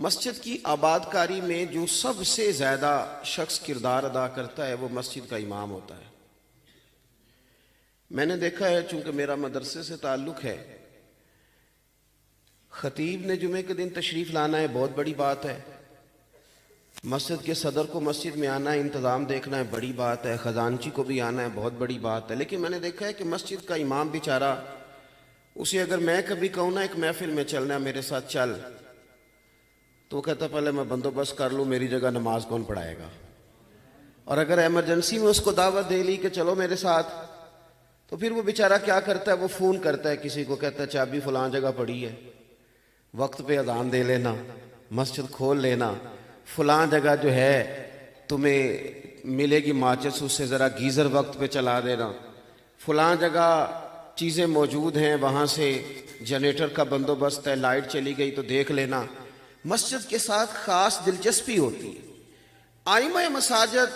مسجد کی آباد کاری میں جو سب سے زیادہ شخص کردار ادا کرتا ہے وہ مسجد کا امام ہوتا ہے۔ میں نے دیکھا ہے، چونکہ میرا مدرسے سے تعلق ہے، خطیب نے جمعے کے دن تشریف لانا ہے، بہت بڑی بات ہے۔ مسجد کے صدر کو مسجد میں آنا ہے، انتظام دیکھنا ہے، بڑی بات ہے۔ خزانچی کو بھی آنا ہے، بہت بڑی بات ہے۔ لیکن میں نے دیکھا ہے کہ مسجد کا امام بیچارہ، اسے اگر میں کبھی کہوں نا ایک محفل میں چلنا ہے میرے ساتھ چل، تو وہ کہتا پہلے میں بندوبست کر لوں، میری جگہ نماز کون پڑھائے گا۔ اور اگر ایمرجنسی میں اس کو دعوت دے لی کہ چلو میرے ساتھ، تو پھر وہ بیچارہ کیا کرتا ہے، وہ فون کرتا ہے کسی کو، کہتا ہے چابی فلاں جگہ پڑی ہے، وقت پہ اذان دے لینا، مسجد کھول لینا، فلاں جگہ جو ہے تمہیں ملے گی ماچس، اس سے ذرا گیزر وقت پہ چلا دینا، فلاں جگہ چیزیں موجود ہیں، وہاں سے جنریٹر کا بندوبست ہے، لائٹ چلی گئی تو دیکھ لینا۔ مسجد کے ساتھ خاص دلچسپی ہوتی ہے۔ ائمہ مساجد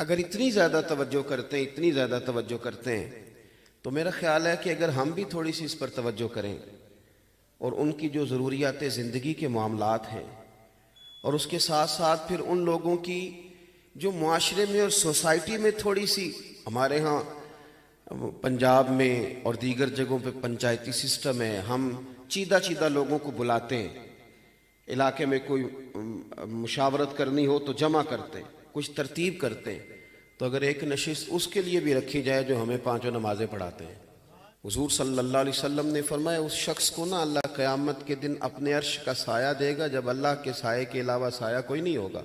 اگر اتنی زیادہ توجہ کرتے ہیں تو میرا خیال ہے کہ اگر ہم بھی تھوڑی سی اس پر توجہ کریں اور ان کی جو ضروریات زندگی کے معاملات ہیں، اور اس کے ساتھ ساتھ پھر ان لوگوں کی جو معاشرے میں اور سوسائٹی میں تھوڑی سی، ہمارے ہاں پنجاب میں اور دیگر جگہوں پہ پنچایتی سسٹم ہے، ہم چیدہ لوگوں کو بلاتے ہیں، علاقے میں کوئی مشاورت کرنی ہو تو جمع کرتے ہیں، کچھ ترتیب کرتے ہیں، تو اگر ایک نشست اس کے لیے بھی رکھی جائے جو ہمیں 5 نمازیں پڑھاتے ہیں۔ حضور صلی اللہ علیہ وسلم نے فرمایا اس شخص کو نا اللہ قیامت کے دن اپنے عرش کا سایہ دے گا جب اللہ کے سائے کے علاوہ سایہ کوئی نہیں ہوگا۔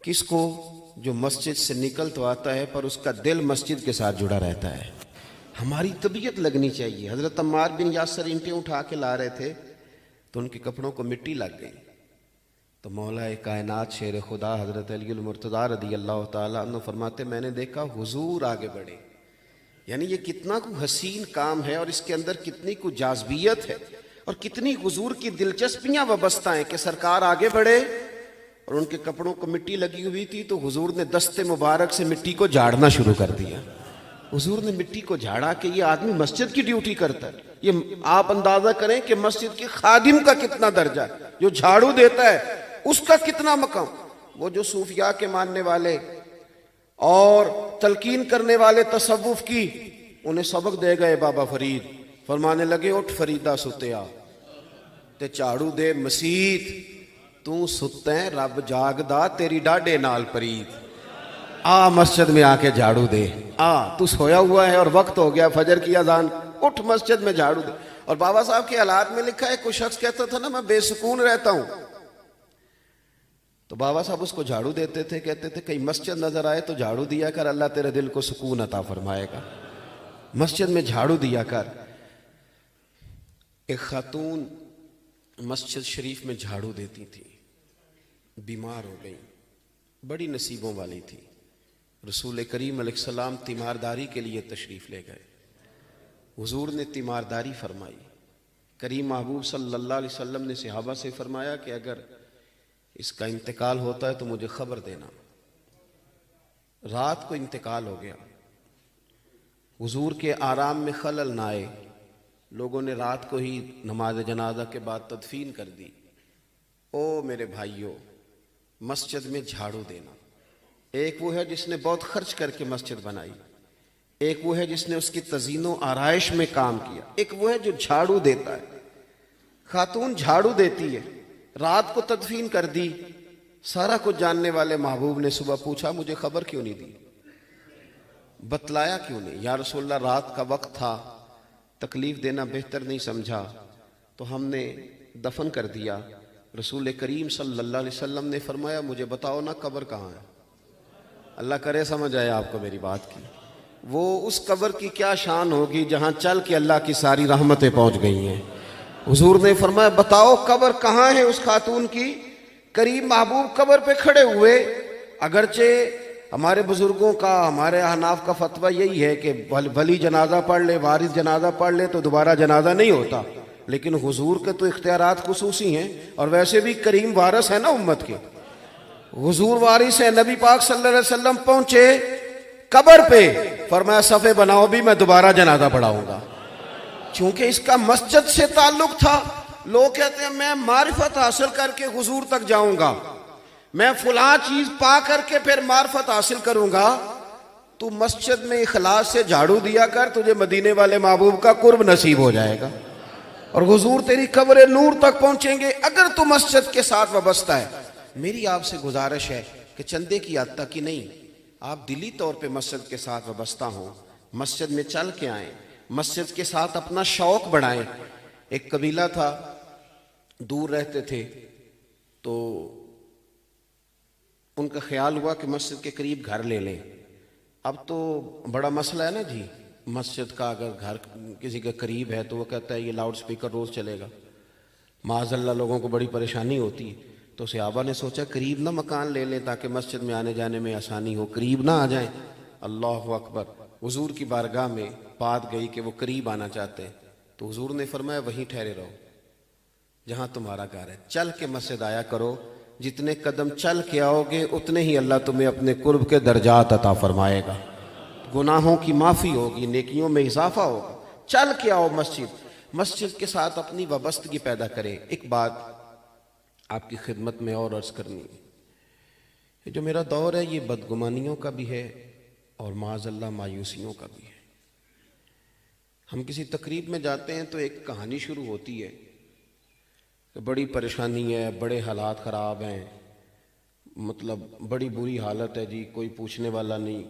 کس کو؟ جو مسجد سے نکل تو آتا ہے پر اس کا دل مسجد کے ساتھ جڑا رہتا ہے۔ ہماری طبیعت لگنی چاہیے۔ حضرت عمار بن یاسر اینٹیں اٹھا کے لا رہے تھے تو ان کے کپڑوں کو مٹی لگ گئی، تو مولا کائنات شیر خدا حضرت علی المرتضیٰ رضی اللہ تعالیٰ عنہ فرماتے میں نے دیکھا حضور آگے بڑھے۔ یعنی یہ کتنا کو حسین کام ہے اور اس کے اندر کتنی کو جاذبیت ہے اور کتنی حضور کی دلچسپیاں وابستہ ہیں کہ سرکار آگے بڑھے، اور ان کے کپڑوں کو مٹی لگی ہوئی تھی تو حضور نے دست مبارک سے مٹی کو جھاڑنا شروع کر دیا۔ حضور نے مٹی کو جھاڑا کہ یہ آدمی مسجد کی ڈیوٹی کرتا ہے۔ یہ آپ اندازہ کریں کہ مسجد کے خادم کا کتنا درجہ ہے، جو جھاڑو دیتا ہے اس کا کتنا مقام۔ وہ جو صوفیاء کے ماننے والے اور تلقین کرنے والے تصوف کی، انہیں سبق دے گئے بابا فرید، فرمانے لگے اٹھ فریدہ ستیا تے جھاڑو دے مسیت، تو ستیں رب جاگدا تیری ڈاڈے نال پرید، آ مسجد میں آ کے جھاڑو دے، تو سویا ہوا ہے اور وقت ہو گیا فجر کی اذان، اٹھ مسجد میں جھاڑو دے۔ اور بابا صاحب کے حالات میں لکھا ہے کوئی شخص کہتا تھا نا میں بے سکون رہتا ہوں، تو بابا صاحب اس کو جھاڑو دیتے تھے، کہتے تھے کہیں مسجد نظر آئے تو جھاڑو دیا کر، اللہ تیرے دل کو سکون عطا فرمائے گا، مسجد میں جھاڑو دیا کر۔ ایک خاتون مسجد شریف میں جھاڑو دیتی تھی، بیمار ہو گئی، بڑی نصیبوں والی تھی۔ رسول کریم علیہ السلام تیمارداری کے لیے تشریف لے گئے، حضور نے تیمارداری فرمائی۔ کریم محبوب صلی اللہ علیہ وسلم نے صحابہ سے فرمایا کہ اگر اس کا انتقال ہوتا ہے تو مجھے خبر دینا۔ رات کو انتقال ہو گیا، حضور کے آرام میں خلل نہ آئے، لوگوں نے رات کو ہی نماز جنازہ کے بعد تدفین کر دی۔ او میرے بھائیوں، مسجد میں جھاڑو دینا، ایک وہ ہے جس نے بہت خرچ کر کے مسجد بنائی، ایک وہ ہے جس نے اس کی تزئین و آرائش میں کام کیا، ایک وہ ہے جو جھاڑو دیتا ہے۔ خاتون جھاڑو دیتی ہے، رات کو تدفین کر دی، سارا کچھ جاننے والے محبوب نے صبح پوچھا مجھے خبر کیوں نہیں دی، بتلایا کیوں نہیں؟ یا رسول اللہ رات کا وقت تھا، تکلیف دینا بہتر نہیں سمجھا تو ہم نے دفن کر دیا۔ رسول کریم صلی اللہ علیہ وسلم نے فرمایا مجھے بتاؤ نا قبر کہاں ہے؟ اللہ کرے سمجھ آئے آپ کو میری بات کی۔ وہ اس قبر کی کیا شان ہوگی جہاں چل کے اللہ کی ساری رحمتیں پہنچ گئی ہیں۔ حضور نے فرمایا بتاؤ قبر کہاں ہے اس خاتون کی؟ کریم محبوب قبر پہ کھڑے ہوئے۔ اگرچہ ہمارے بزرگوں کا، ہمارے احناف کا فتویٰ یہی ہے کہ ولی جنازہ پڑھ لے، وارث جنازہ پڑھ لے تو دوبارہ جنازہ نہیں ہوتا، لیکن حضور کے تو اختیارات خصوصی ہیں، اور ویسے بھی کریم وارث ہے نا امت کے، حضور وارث ہے۔ نبی پاک صلی اللہ علیہ وسلم پہنچے قبر پہ، فرمایا صفے بناؤ بھی میں دوبارہ جنازہ پڑھاؤں گا۔ چونکہ اس کا مسجد سے تعلق تھا لوگ کہتے ہیں میں معرفت حاصل کر کے حضور تک جاؤں گا، میں فلاں چیز پا کر کے پھر معرفت حاصل کروں گا. تو مسجد میں اخلاص سے جھاڑو دیا کر، تجھے مدینے والے محبوب کا قرب نصیب ہو جائے گا اور حضور تیری قبر نور تک پہنچیں گے اگر تو مسجد کے ساتھ وابستہ ہے. میری آپ سے گزارش ہے کہ چندے کی حد تک ہی نہیں، آپ دلی طور پہ مسجد کے ساتھ وابستہ ہوں، مسجد میں چل کے آئیں، مسجد کے ساتھ اپنا شوق بڑھائیں. ایک قبیلہ تھا، دور رہتے تھے، تو ان کا خیال ہوا کہ مسجد کے قریب گھر لے لیں. اب تو بڑا مسئلہ ہے نا جی، مسجد کا اگر گھر کسی کے قریب ہے تو وہ کہتا ہے یہ لاؤڈ سپیکر روز چلے گا، معاذ اللہ لوگوں کو بڑی پریشانی ہوتی ہے. تو صحابہ نے سوچا قریب نہ مکان لے لیں تاکہ مسجد میں آنے جانے میں آسانی ہو، قریب نہ آ جائیں. اللہ اکبر. حضور کی بارگاہ میں بات گئی کہ وہ قریب آنا چاہتے ہیں، تو حضور نے فرمایا وہیں ٹھہرے رہو جہاں تمہارا گھر ہے، چل کے مسجد آیا کرو. جتنے قدم چل کے آؤ گے اتنے ہی اللہ تمہیں اپنے قرب کے درجات عطا فرمائے گا، گناہوں کی معافی ہوگی، نیکیوں میں اضافہ ہوگا. چل کے آؤ مسجد کے ساتھ اپنی وابستگی پیدا کریں. ایک بات آپ کی خدمت میں اور عرض کرنی ہے، یہ جو میرا دور ہے یہ بدگمانیوں کا بھی ہے اور معاذ اللہ مایوسیوں کا بھی ہے. ہم کسی تقریب میں جاتے ہیں تو ایک کہانی شروع ہوتی ہے کہ بڑی پریشانی ہے، بڑے حالات خراب ہیں، مطلب بڑی بری حالت ہے جی، کوئی پوچھنے والا نہیں.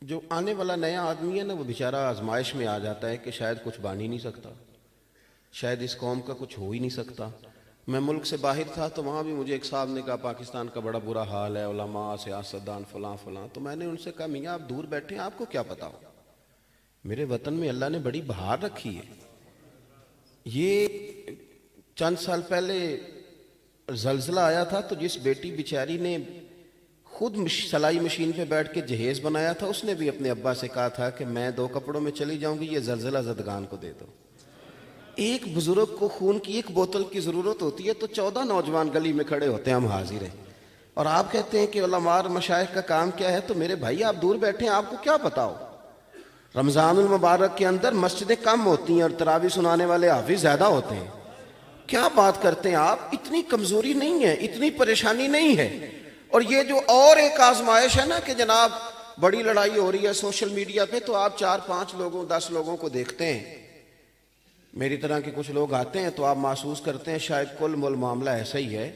جو آنے والا نیا آدمی ہے نا وہ بیچارہ آزمائش میں آ جاتا ہے کہ شاید کچھ بن ہی نہیں سکتا، شاید اس قوم کا کچھ ہو ہی نہیں سکتا. میں ملک سے باہر تھا تو وہاں بھی مجھے ایک صاحب نے کہا پاکستان کا بڑا برا حال ہے، علماء، سیاستدان، فلاں فلاں. تو میں نے ان سے کہا میاں آپ دور بیٹھے ہیں، آپ کو کیا پتا ہو، میرے وطن میں اللہ نے بڑی بہار رکھی ہے. یہ چند سال پہلے زلزلہ آیا تھا تو جس بیٹی بیچاری نے خود سلائی مشین پہ بیٹھ کے جہیز بنایا تھا، اس نے بھی اپنے ابا سے کہا تھا کہ میں 2 کپڑوں میں چلی جاؤں گی، یہ زلزلہ زدگان کو دے دو. ایک بزرگ کو خون کی ایک بوتل کی ضرورت ہوتی ہے تو 14 نوجوان گلی میں کھڑے ہوتے ہیں، ہم حاضر ہیں. اور آپ کہتے ہیں کہ علماء اور مشائخ کا کام کیا ہے. تو میرے بھائی آپ دور بیٹھے ہیں، آپ کو کیا پتا ہو. رمضان المبارک کے اندر مسجدیں کم ہوتی ہیں اور تراویح سنانے والے حافظ زیادہ ہوتے ہیں. کیا بات کرتے ہیں آپ، اتنی کمزوری نہیں ہے، اتنی پریشانی نہیں ہے. اور یہ جو اور ایک آزمائش ہے نا کہ جناب بڑی لڑائی ہو رہی ہے سوشل میڈیا پہ، تو آپ 4-5 لوگوں 10 لوگوں کو دیکھتے ہیں. میری طرح کے کچھ لوگ آتے ہیں تو آپ محسوس کرتے ہیں شاید کل مول معاملہ ایسا ہی ہے.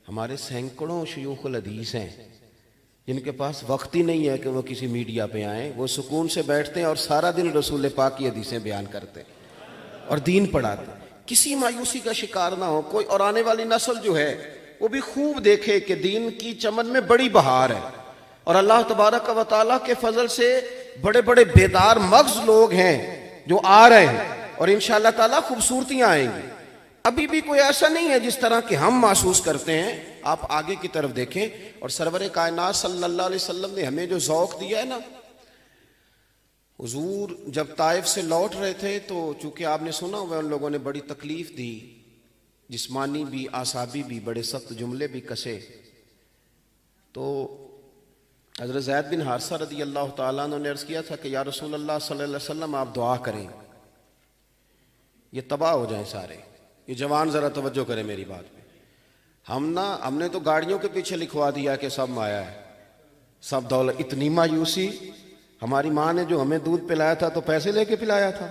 ہمارے سینکڑوں شیوخ الحدیث ہیں جن کے پاس وقت ہی نہیں ہے کہ وہ کسی میڈیا پہ آئیں. وہ سکون سے بیٹھتے ہیں اور سارا دن رسول پاک کی حدیثیں بیان کرتے ہیں اور دین پڑھاتے ہیں. کسی مایوسی کا شکار نہ ہو کوئی، اور آنے والی نسل جو ہے وہ بھی خوب دیکھے کہ دین کی چمن میں بڑی بہار ہے اور اللہ تبارک و تعالیٰ کے فضل سے بڑے بڑے بیدار مغز لوگ ہیں جو آ رہے ہیں اور انشاءاللہ تعالیٰ خوبصورتیاں آئیں گی. ابھی بھی کوئی ایسا نہیں ہے جس طرح کہ ہم محسوس کرتے ہیں. آپ آگے کی طرف دیکھیں اور سرور کائنات صلی اللہ علیہ وسلم نے ہمیں جو ذوق دیا ہے نا. حضور جب طائف سے لوٹ رہے تھے تو چونکہ آپ نے سنا ہوا ان لوگوں نے بڑی تکلیف دی، جسمانی بھی اعصابی بھی، بڑے سخت جملے بھی کسے. تو حضرت زید بن حارثہ رضی اللہ تعالیٰ عنہ نے عرض کیا تھا کہ یا رسول اللہ صلی اللہ علیہ وسلم آپ دعا کریں یہ تباہ ہو جائیں سارے. یہ جوان ذرا توجہ کریں میری بات پہ. ہم نے تو گاڑیوں کے پیچھے لکھوا دیا کہ سب مایا ہے، سب دولت. اتنی مایوسی. ہماری ماں نے جو ہمیں دودھ پلایا تھا تو پیسے لے کے پلایا تھا،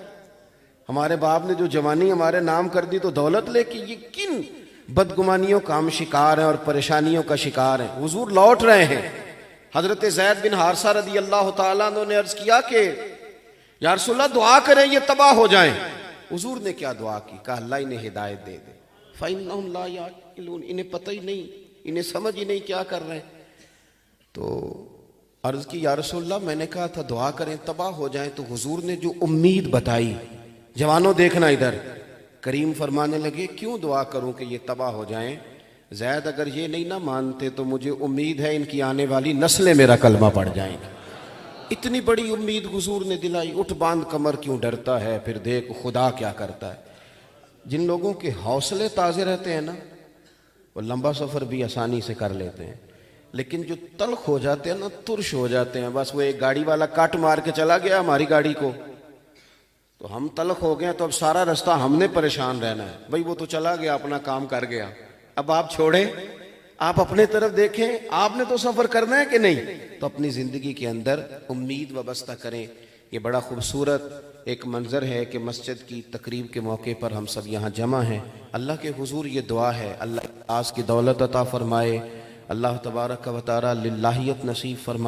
ہمارے باپ نے جو جوانی ہمارے نام کر دی تو دولت لے کے. یہ کن بدگمانیوں کا ہم شکار ہیں اور پریشانیوں کا شکار ہیں. حضور لوٹ رہے ہیں. حضرت زید بن حارثہ رضی اللہ تعالیٰ عنہ نے عرض کیا کہ یا رسول اللہ دعا کریں یہ تباہ ہو جائیں. حضور نے کیا دعا کی؟ کہا اللہ انہیں ہدایت دے دے. فَإِنَّهُمْ لَا يَعْقِلُونَ. انہیں پتہ ہی نہیں، انہیں سمجھ ہی نہیں کیا کر رہے ہیں. تو عرض کی یا رسول اللہ میں نے کہا تھا دعا کریں تباہ ہو جائیں. تو حضور نے جو امید بتائی، جوانوں دیکھنا ادھر، کریم فرمانے لگے کیوں دعا کروں کہ یہ تباہ ہو جائیں. زید اگر یہ نہیں نہ مانتے تو مجھے امید ہے ان کی آنے والی نسلیں میرا کلمہ پڑھ جائیں گی. اتنی بڑی امید حضور نے دلائی. اٹھ باندھ کمر کیوں ڈرتا ہے، پھر دیکھ خدا کیا کرتا ہے. جن لوگوں کے حوصلے تازے رہتے ہیں نا وہ لمبا سفر بھی آسانی سے کر لیتے ہیں، لیکن جو تلخ ہو جاتے ہیں نا، ترش ہو جاتے ہیں، بس وہ ایک گاڑی والا کٹ مار کے چلا گیا ہماری گاڑی کو تو ہم تلخ ہو گئے تو اب سارا رستہ ہم نے پریشان رہنا ہے. بھائی وہ تو چلا گیا اپنا کام کر گیا, اب آپ چھوڑیں, آپ اپنے طرف دیکھیں, آپ نے تو سفر کرنا ہے کہ نہیں. تو اپنی زندگی کے اندر امید وابستہ کریں. یہ بڑا خوبصورت ایک منظر ہے کہ مسجد کی تقریب کے موقع پر ہم سب یہاں جمع ہیں. اللہ کے حضور یہ دعا ہے, اللہ اخلاص کی دولت عطا فرمائے, اللہ تبارک و تعالی للہیت نصیب فرمائے.